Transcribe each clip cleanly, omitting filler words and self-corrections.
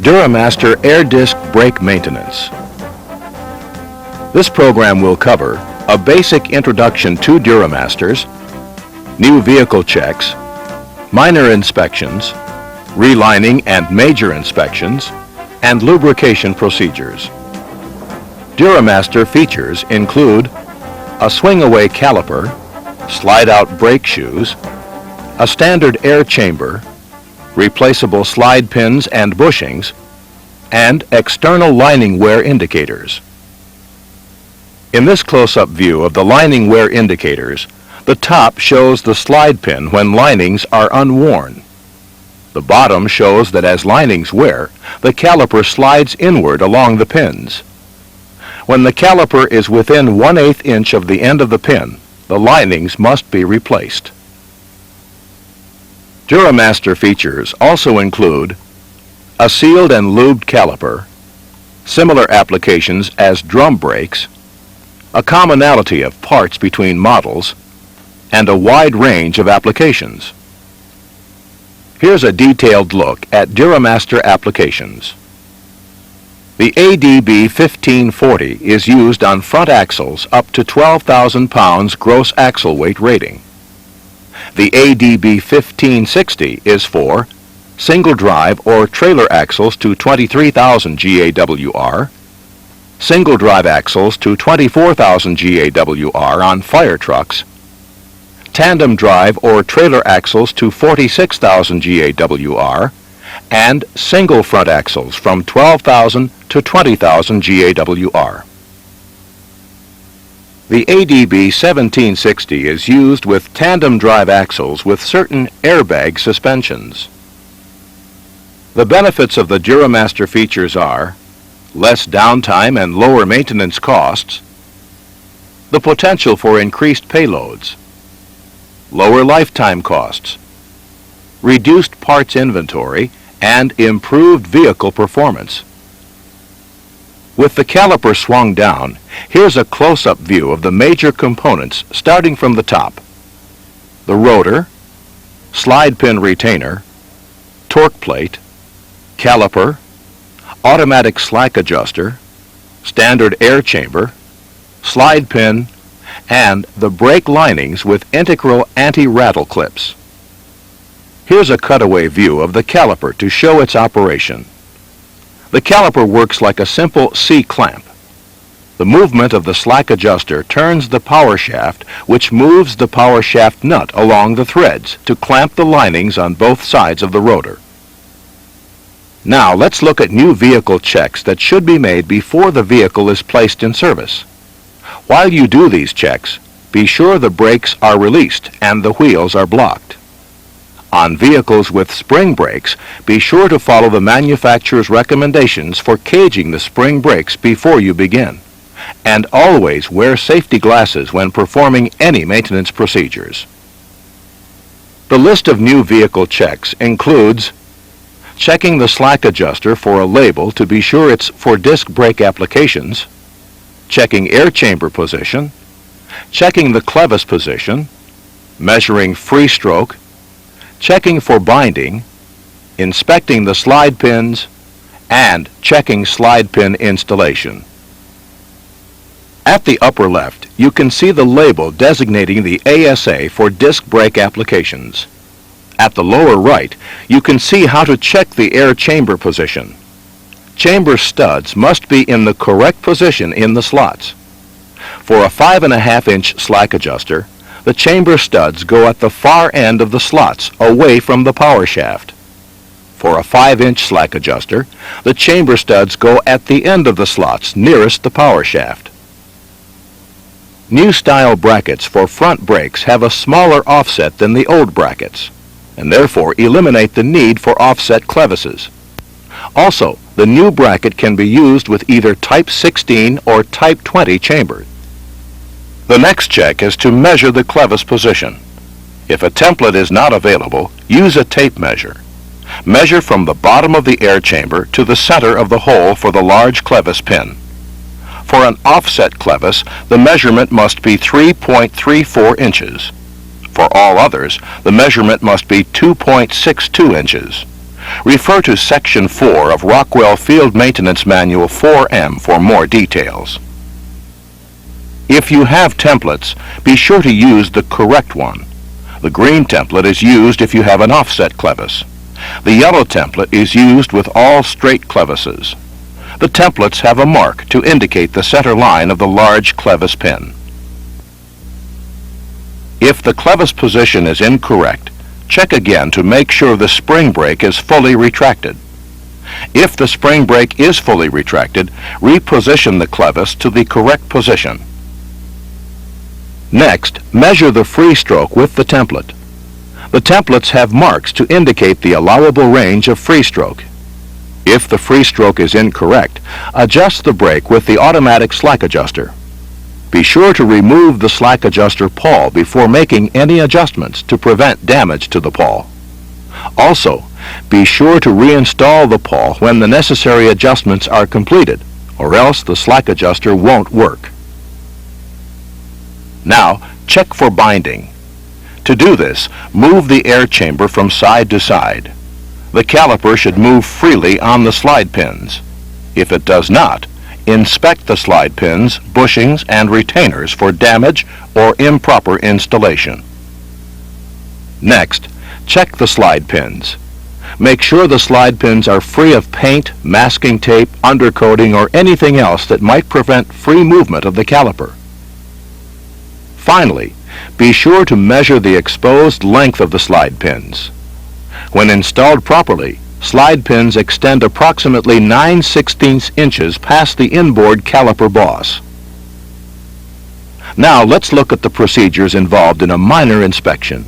Duramaster Air Disc Brake Maintenance. This program will cover a basic introduction to Duramasters, new vehicle checks, minor inspections, relining and major inspections, and lubrication procedures. Duramaster features include a swing-away caliper, slide-out brake shoes, a standard air chamber, replaceable slide pins and bushings, and external lining wear indicators. In this close-up view of the lining wear indicators, the top shows the slide pin when linings are unworn. The bottom shows that as linings wear, the caliper slides inward along the pins. When the caliper is within 1/8 inch of the end of the pin, the linings must be replaced. Duramaster features also include a sealed and lubed caliper, similar applications as drum brakes, a commonality of parts between models, and a wide range of applications. Here's a detailed look at Duramaster Applications. The ADB 1540 is used on front axles up to 12,000 pounds gross axle weight rating. The ADB 1560 is for single drive or trailer axles to 23,000 GAWR, single drive axles to 24,000 GAWR on fire trucks, tandem drive or trailer axles to 46,000 GAWR, and single front axles from 12,000 to 20,000 GAWR. The ADB 1760 is used with tandem drive axles with certain airbag suspensions. The benefits of the Duramaster features are less downtime and lower maintenance costs, the potential for increased payloads, lower lifetime costs, reduced parts inventory, and improved vehicle performance. With the caliper swung down, here's a close-up view of the major components starting from the top: the rotor, slide pin retainer, torque plate, caliper, automatic slack adjuster, standard air chamber, slide pin, and the brake linings with integral anti-rattle clips. Here's a cutaway view of the caliper to show its operation. The caliper works like a simple C-clamp. The movement of the slack adjuster turns the power shaft, which moves the power shaft nut along the threads to clamp the linings on both sides of the rotor. Now let's look at new vehicle checks that should be made before the vehicle is placed in service. While you do these checks, be sure the brakes are released and the wheels are blocked. On vehicles with spring brakes, be sure to follow the manufacturer's recommendations for caging the spring brakes before you begin. And always wear safety glasses when performing any maintenance procedures. The list of new vehicle checks includes checking the slack adjuster for a label to be sure it's for disc brake applications, checking air chamber position, checking the Clevis position, measuring free stroke, checking for binding, inspecting the slide pins, and checking slide pin installation. At the upper left, you can see the label designating the ASA for disc brake applications. At the lower right, you can see how to check the air chamber position. Chamber studs must be in the correct position in the slots. For a 5.5 inch slack adjuster, the chamber studs go at the far end of the slots, away from the power shaft. For a 5 inch slack adjuster, the chamber studs go at the end of the slots, nearest the power shaft. New style brackets for front brakes have a smaller offset than the old brackets, and therefore eliminate the need for offset clevises. Also, the new bracket can be used with either Type 16 or Type 20 chambers. The next check is to measure the Clevis position. If a template is not available, use a tape measure. Measure from the bottom of the air chamber to the center of the hole for the large Clevis pin. For an offset Clevis, the measurement must be 3.34 inches. For all others, the measurement must be 2.62 inches. Refer to Section 4 of Rockwell Field Maintenance Manual 4M for more details. If you have templates, be sure to use the correct one. The green template is used if you have an offset clevis. The yellow template is used with all straight clevises. The templates have a mark to indicate the center line of the large clevis pin. If the clevis position is incorrect, check again to make sure the spring brake is fully retracted. If the spring brake is fully retracted, reposition the clevis to the correct position. Next, measure the free stroke with the template. The templates have marks to indicate the allowable range of free stroke. If the free stroke is incorrect, adjust the brake with the automatic slack adjuster. Be sure to remove the slack adjuster pawl before making any adjustments to prevent damage to the pawl. Also, be sure to reinstall the pawl when the necessary adjustments are completed, or else the slack adjuster won't work. Now, check for binding. To do this, move the air chamber from side to side. The caliper should move freely on the slide pins. If it does not, inspect the slide pins, bushings, and retainers for damage or improper installation. Next, check the slide pins. Make sure the slide pins are free of paint, masking tape, undercoating, or anything else that might prevent free movement of the caliper. Finally, be sure to measure the exposed length of the slide pins. When installed properly, slide pins extend approximately 9/16 inches past the inboard caliper boss. Now let's look at the procedures involved in a minor inspection.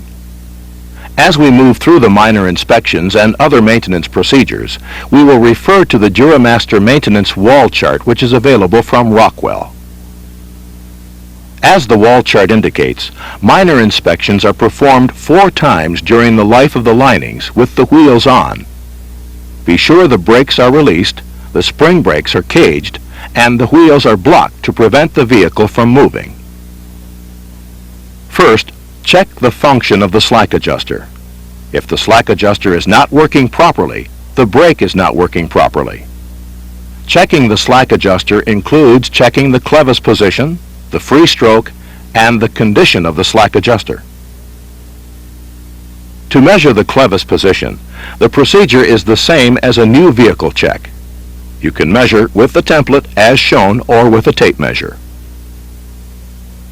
As we move through the minor inspections and other maintenance procedures, we will refer to the Duramaster maintenance wall chart, which is available from Rockwell. As the wall chart indicates, minor inspections are performed 4 times during the life of the linings with the wheels on. Be sure the brakes are released, the spring brakes are caged, and the wheels are blocked to prevent the vehicle from moving. First, check the function of the slack adjuster. If the slack adjuster is not working properly, the brake is not working properly. Checking the slack adjuster includes checking the clevis position, the free stroke, and the condition of the slack adjuster. To measure the clevis position, the procedure is the same as a new vehicle check. You can measure with the template as shown or with a tape measure.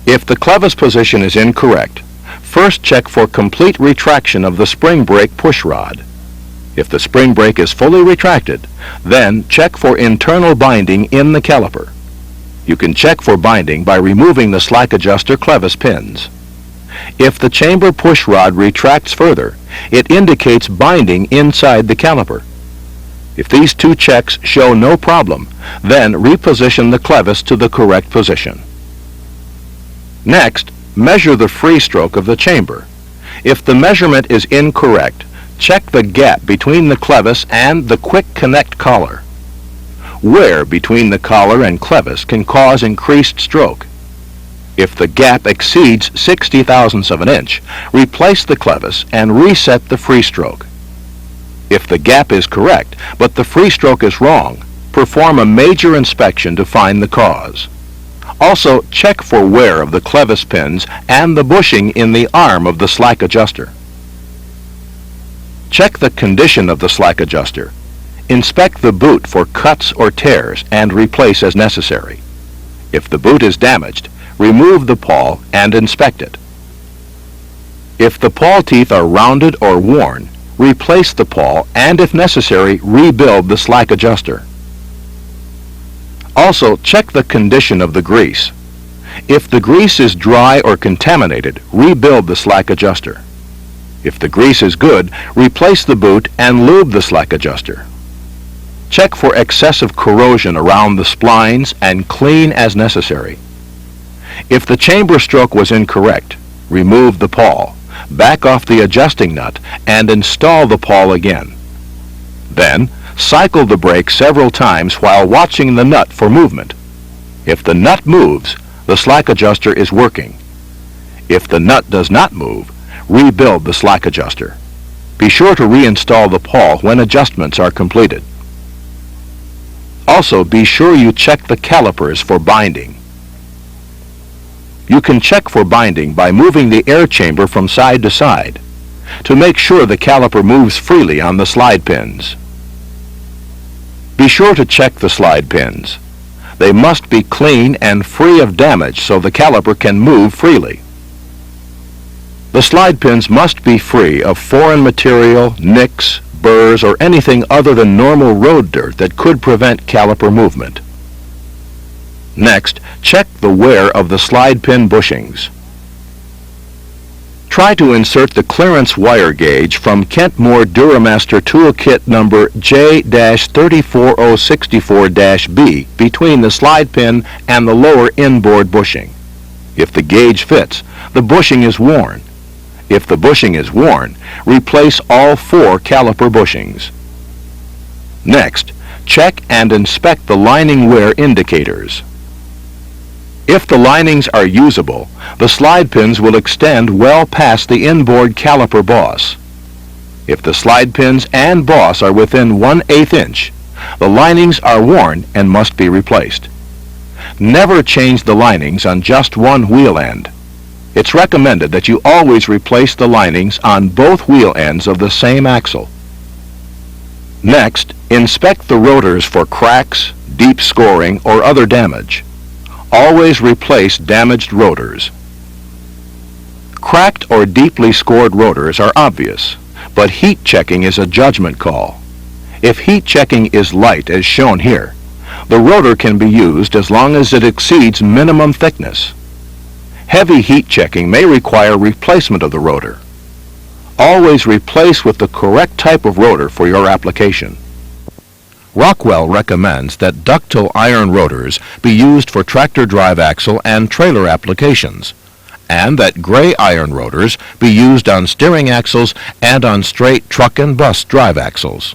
If the clevis position is incorrect, first check for complete retraction of the spring brake push rod. If the spring brake is fully retracted, then check for internal binding in the caliper. You can check for binding by removing the slack adjuster clevis pins. If the chamber push rod retracts further, it indicates binding inside the caliper. If these 2 checks show no problem, then reposition the clevis to the correct position. Next, measure the free stroke of the chamber. If the measurement is incorrect, check the gap between the clevis and the quick connect collar. Wear between the collar and clevis can cause increased stroke. If the gap exceeds 60 thousandths of an inch, replace the clevis and reset the free stroke. If the gap is correct, but the free stroke is wrong, perform a major inspection to find the cause. Also, check for wear of the clevis pins and the bushing in the arm of the slack adjuster. Check the condition of the slack adjuster. Inspect the boot for cuts or tears and replace as necessary. If the boot is damaged, remove the pawl and inspect it. If the pawl teeth are rounded or worn, replace the pawl and, if necessary, rebuild the slack adjuster. Also, check the condition of the grease. If the grease is dry or contaminated, rebuild the slack adjuster. If the grease is good, replace the boot and lube the slack adjuster. Check for excessive corrosion around the splines and clean as necessary. If the chamber stroke was incorrect, remove the pawl, back off the adjusting nut, and install the pawl again. Then, cycle the brake several times while watching the nut for movement. If the nut moves, the slack adjuster is working. If the nut does not move, rebuild the slack adjuster. Be sure to reinstall the pawl when adjustments are completed. Also, be sure you check the calipers for binding. You can check for binding by moving the air chamber from side to side to make sure the caliper moves freely on the slide pins. Be sure to check the slide pins. They must be clean and free of damage so the caliper can move freely. The slide pins must be free of foreign material, nicks, burrs, or anything other than normal road dirt that could prevent caliper movement. Next, check the wear of the slide pin bushings. Try to insert the clearance wire gauge from Kent-Moore Duramaster Toolkit number J-34064-B between the slide pin and the lower inboard bushing. If the gauge fits, the bushing is worn. If the bushing is worn, replace all 4 caliper bushings. Next, check and inspect the lining wear indicators. If the linings are usable, the slide pins will extend well past the inboard caliper boss. If the slide pins and boss are within 1/8 inch, the linings are worn and must be replaced. Never change the linings on just one wheel end. It's recommended that you always replace the linings on both wheel ends of the same axle. Next, inspect the rotors for cracks, deep scoring, or other damage. Always replace damaged rotors. Cracked or deeply scored rotors are obvious, but heat checking is a judgment call. If heat checking is light, as shown here, the rotor can be used as long as it exceeds minimum thickness. Heavy heat checking may require replacement of the rotor. Always replace with the correct type of rotor for your application. Rockwell recommends that ductile iron rotors be used for tractor drive axle and trailer applications, and that gray iron rotors be used on steering axles and on straight truck and bus drive axles.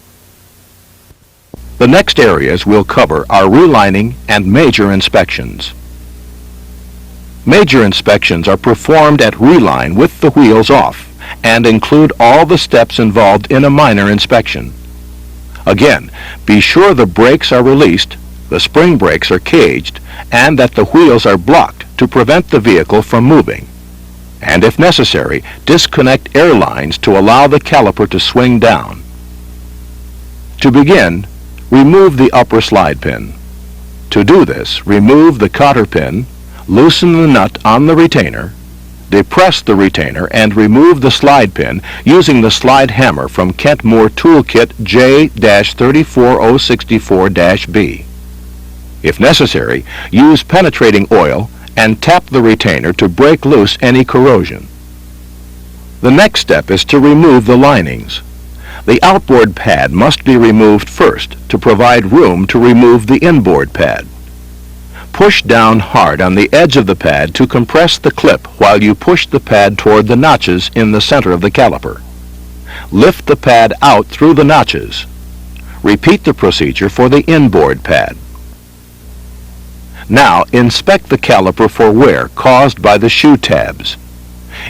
The next areas we'll cover are relining and major inspections. Major inspections are performed at reline with the wheels off and include all the steps involved in a minor inspection. Again, be sure the brakes are released, the spring brakes are caged, and that the wheels are blocked to prevent the vehicle from moving. And if necessary, disconnect air lines to allow the caliper to swing down. To begin, remove the upper slide pin. To do this, remove the cotter pin, loosen the nut on the retainer, depress the retainer, and remove the slide pin using the slide hammer from Kent-Moore Toolkit J-34064-B. If necessary, use penetrating oil and tap the retainer to break loose any corrosion. The next step is to remove the linings. The outboard pad must be removed first to provide room to remove the inboard pad. Push down hard on the edge of the pad to compress the clip while you push the pad toward the notches in the center of the caliper. Lift the pad out through the notches. Repeat the procedure for the inboard pad. Now inspect the caliper for wear caused by the shoe tabs.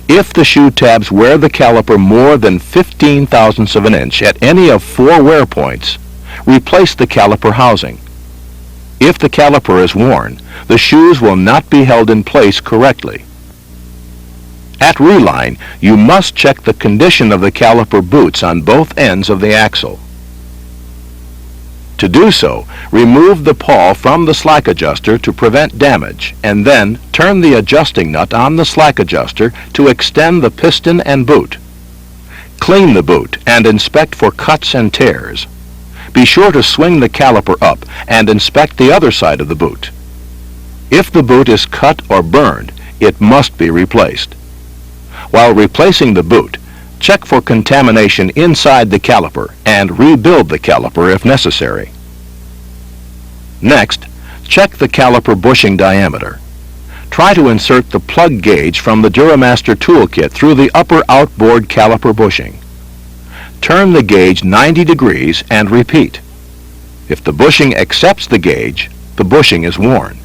If the shoe tabs wear the caliper more than 15 thousandths of an inch at any of 4 wear points, replace the caliper housing. If the caliper is worn, the shoes will not be held in place correctly. At reline, you must check the condition of the caliper boots on both ends of the axle. To do so, remove the pawl from the slack adjuster to prevent damage, and then turn the adjusting nut on the slack adjuster to extend the piston and boot. Clean the boot and inspect for cuts and tears. Be sure to swing the caliper up and inspect the other side of the boot. If the boot is cut or burned, it must be replaced. While replacing the boot, check for contamination inside the caliper and rebuild the caliper if necessary. Next, check the caliper bushing diameter. Try to insert the plug gauge from the Duramaster Toolkit through the upper outboard caliper bushing. Turn the gauge 90 degrees and repeat. If the bushing accepts the gauge, the bushing is worn.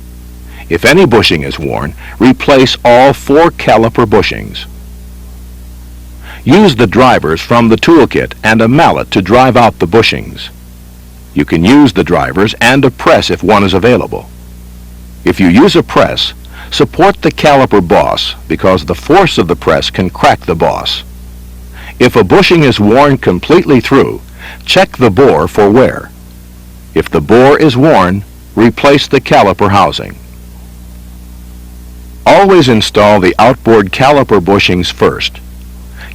If any bushing is worn, replace all 4 caliper bushings. Use the drivers from the toolkit and a mallet to drive out the bushings. You can use the drivers and a press if one is available. If you use a press, support the caliper boss because the force of the press can crack the boss. If a bushing is worn completely through, check the bore for wear. If the bore is worn, replace the caliper housing. Always install the outboard caliper bushings first.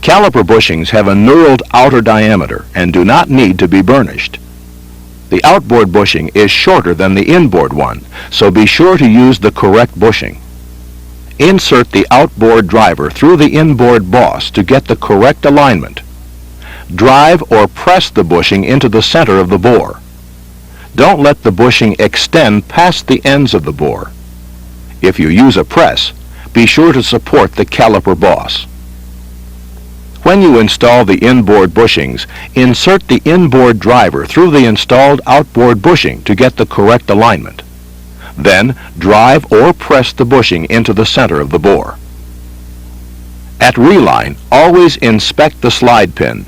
Caliper bushings have a knurled outer diameter and do not need to be burnished. The outboard bushing is shorter than the inboard one, so be sure to use the correct bushing. Insert the outboard driver through the inboard boss to get the correct alignment. Drive or press the bushing into the center of the bore. Don't let the bushing extend past the ends of the bore. If you use a press, be sure to support the caliper boss. When you install the inboard bushings, insert the inboard driver through the installed outboard bushing to get the correct alignment. Then, drive or press the bushing into the center of the bore. At reline, always inspect the slide pin.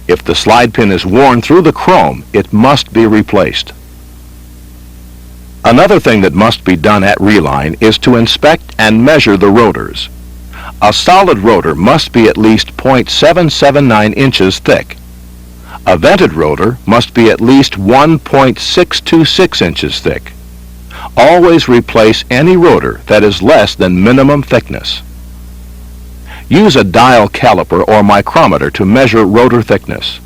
If the slide pin is worn through the chrome, it must be replaced. Another thing that must be done at reline is to inspect and measure the rotors. A solid rotor must be at least 0.779 inches thick. A vented rotor must be at least 1.626 inches thick. Always replace any rotor that is less than minimum thickness. Use a dial caliper or micrometer to measure rotor thickness.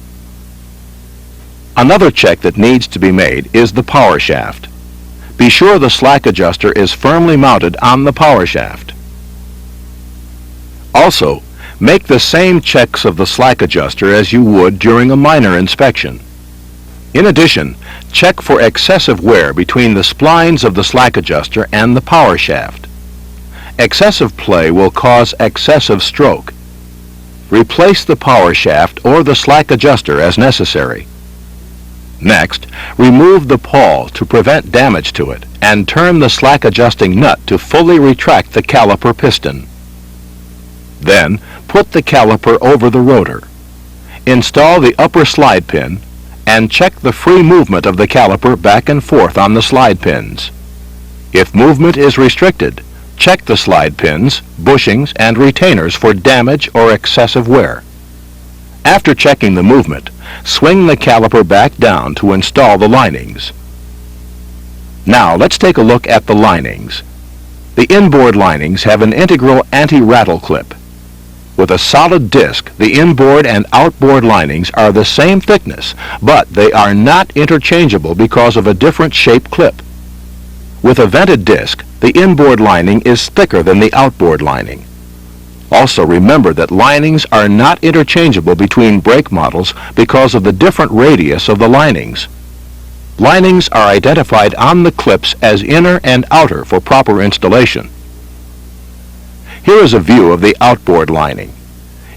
Another check that needs to be made is the power shaft. Be sure the slack adjuster is firmly mounted on the power shaft. Also, make the same checks of the slack adjuster as you would during a minor inspection. In addition, check for excessive wear between the splines of the slack adjuster and the power shaft. Excessive play will cause excessive stroke. Replace the power shaft or the slack adjuster as necessary. Next, remove the pawl to prevent damage to it and turn the slack adjusting nut to fully retract the caliper piston. Then, put the caliper over the rotor. Install the upper slide pin and check the free movement of the caliper back and forth on the slide pins. If movement is restricted, check the slide pins, bushings, and retainers for damage or excessive wear. After checking the movement, swing the caliper back down to install the linings. Now let's take a look at the linings. The inboard linings have an integral anti-rattle clip. With a solid disc, the inboard and outboard linings are the same thickness, but they are not interchangeable because of a different shape clip. With a vented disc, the inboard lining is thicker than the outboard lining. Also remember that linings are not interchangeable between brake models because of the different radius of the linings. Linings are identified on the clips as inner and outer for proper installation. Here is a view of the outboard lining.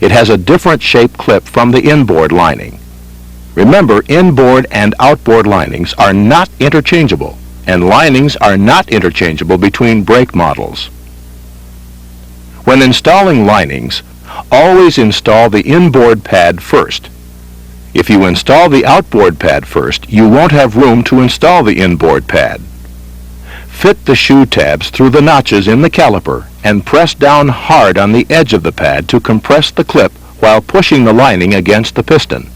It has a different shape clip from the inboard lining. Remember, inboard and outboard linings are not interchangeable, and linings are not interchangeable between brake models. When installing linings, always install the inboard pad first. If you install the outboard pad first, you won't have room to install the inboard pad. Fit the shoe tabs through the notches in the caliper and press down hard on the edge of the pad to compress the clip while pushing the lining against the piston.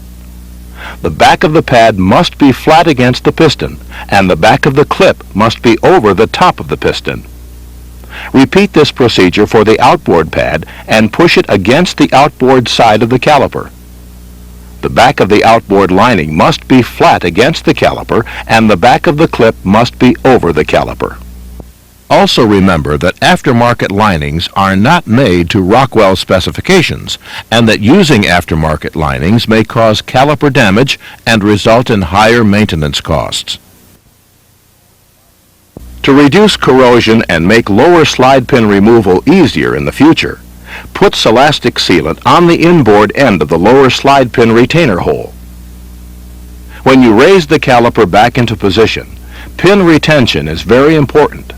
The back of the pad must be flat against the piston, and the back of the clip must be over the top of the piston. Repeat this procedure for the outboard pad and push it against the outboard side of the caliper. The back of the outboard lining must be flat against the caliper, and the back of the clip must be over the caliper. Also remember that aftermarket linings are not made to Rockwell specifications, and that using aftermarket linings may cause caliper damage and result in higher maintenance costs. To reduce corrosion and make lower slide pin removal easier in the future, put Celastic sealant on the inboard end of the lower slide pin retainer hole. When you raise the caliper back into position, pin retention is very important.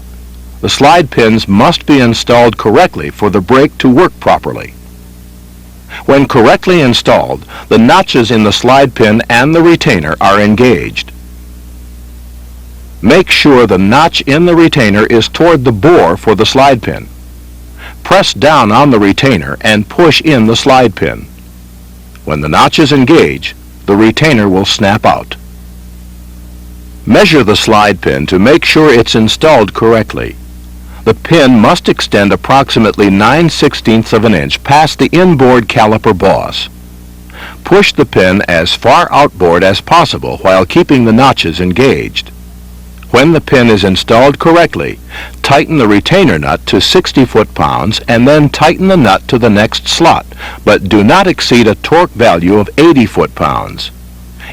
The slide pins must be installed correctly for the brake to work properly. When correctly installed, the notches in the slide pin and the retainer are engaged. Make sure the notch in the retainer is toward the bore for the slide pin. Press down on the retainer and push in the slide pin. When the notches engage, the retainer will snap out. Measure the slide pin to make sure it's installed correctly. The pin must extend approximately 9/16 of an inch past the inboard caliper boss. Push the pin as far outboard as possible while keeping the notches engaged. When the pin is installed correctly, tighten the retainer nut to 60 foot-pounds and then tighten the nut to the next slot, but do not exceed a torque value of 80 foot-pounds.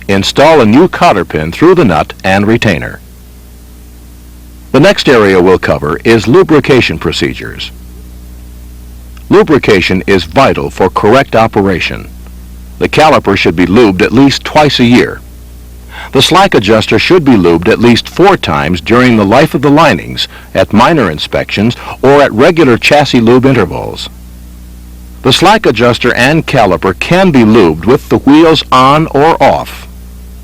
Install a new cotter pin through the nut and retainer. The next area we'll cover is lubrication procedures. Lubrication is vital for correct operation. The caliper should be lubed at least twice a year. The slack adjuster should be lubed at least 4 times during the life of the linings, at minor inspections, or at regular chassis lube intervals. The slack adjuster and caliper can be lubed with the wheels on or off.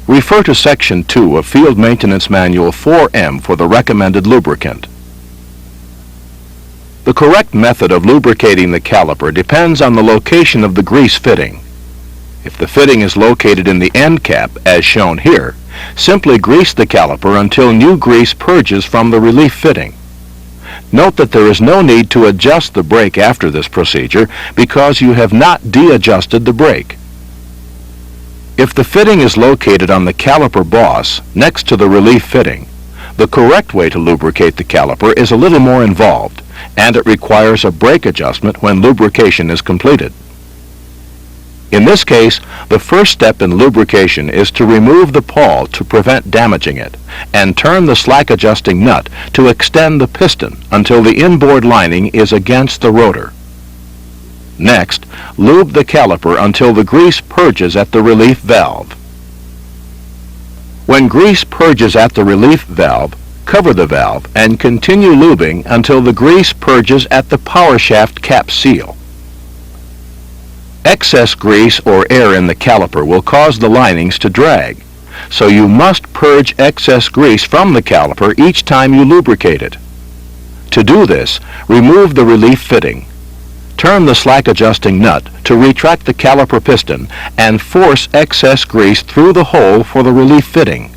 Refer to Section 2 of Field Maintenance Manual 4M for the recommended lubricant. The correct method of lubricating the caliper depends on the location of the grease fitting. If the fitting is located in the end cap, as shown here, simply grease the caliper until new grease purges from the relief fitting. Note that there is no need to adjust the brake after this procedure because you have not de-adjusted the brake. If the fitting is located on the caliper boss next to the relief fitting, the correct way to lubricate the caliper is a little more involved, and it requires a brake adjustment when lubrication is completed. In this case, the first step in lubrication is to remove the pawl to prevent damaging it, and turn the slack adjusting nut to extend the piston until the inboard lining is against the rotor. Next, lube the caliper until the grease purges at the relief valve. When grease purges at the relief valve, cover the valve and continue lubing until the grease purges at the power shaft cap seal. Excess grease or air in the caliper will cause the linings to drag, so you must purge excess grease from the caliper each time you lubricate it. To do this, remove the relief fitting. Turn the slack adjusting nut to retract the caliper piston and force excess grease through the hole for the relief fitting.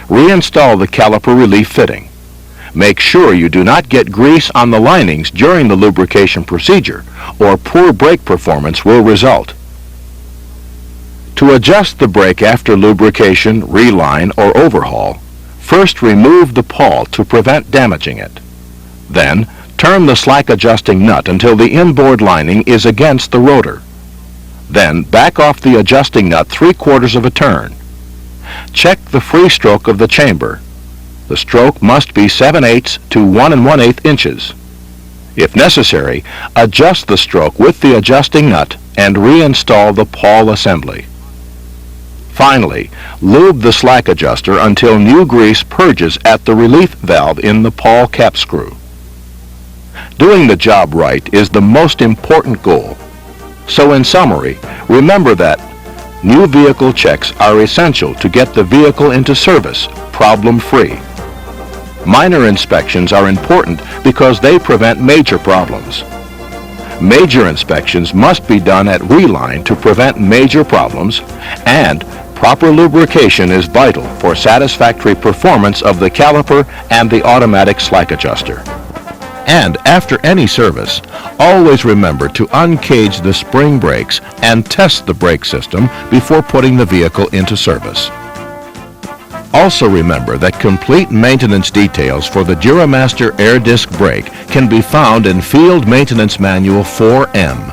Reinstall the caliper relief fitting. Make sure you do not get grease on the linings during the lubrication procedure, or poor brake performance will result. To adjust the brake after lubrication, reline, or overhaul, first remove the pawl to prevent damaging it. Then, turn the slack adjusting nut until the inboard lining is against the rotor. Then back off the adjusting nut 3/4 of a turn. Check the free stroke of the chamber. The stroke must be 7/8 to 1 1/8 inches. If necessary, adjust the stroke with the adjusting nut and reinstall the pawl assembly. Finally, lube the slack adjuster until new grease purges at the relief valve in the pawl cap screw. Doing the job right is the most important goal. So in summary, remember that new vehicle checks are essential to get the vehicle into service problem-free. Minor inspections are important because they prevent major problems. Major inspections must be done at reline to prevent major problems, and proper lubrication is vital for satisfactory performance of the caliper and the automatic slack adjuster. And after any service, always remember to uncage the spring brakes and test the brake system before putting the vehicle into service. Also remember that complete maintenance details for the Duramaster air disc brake can be found in Field Maintenance Manual 4M.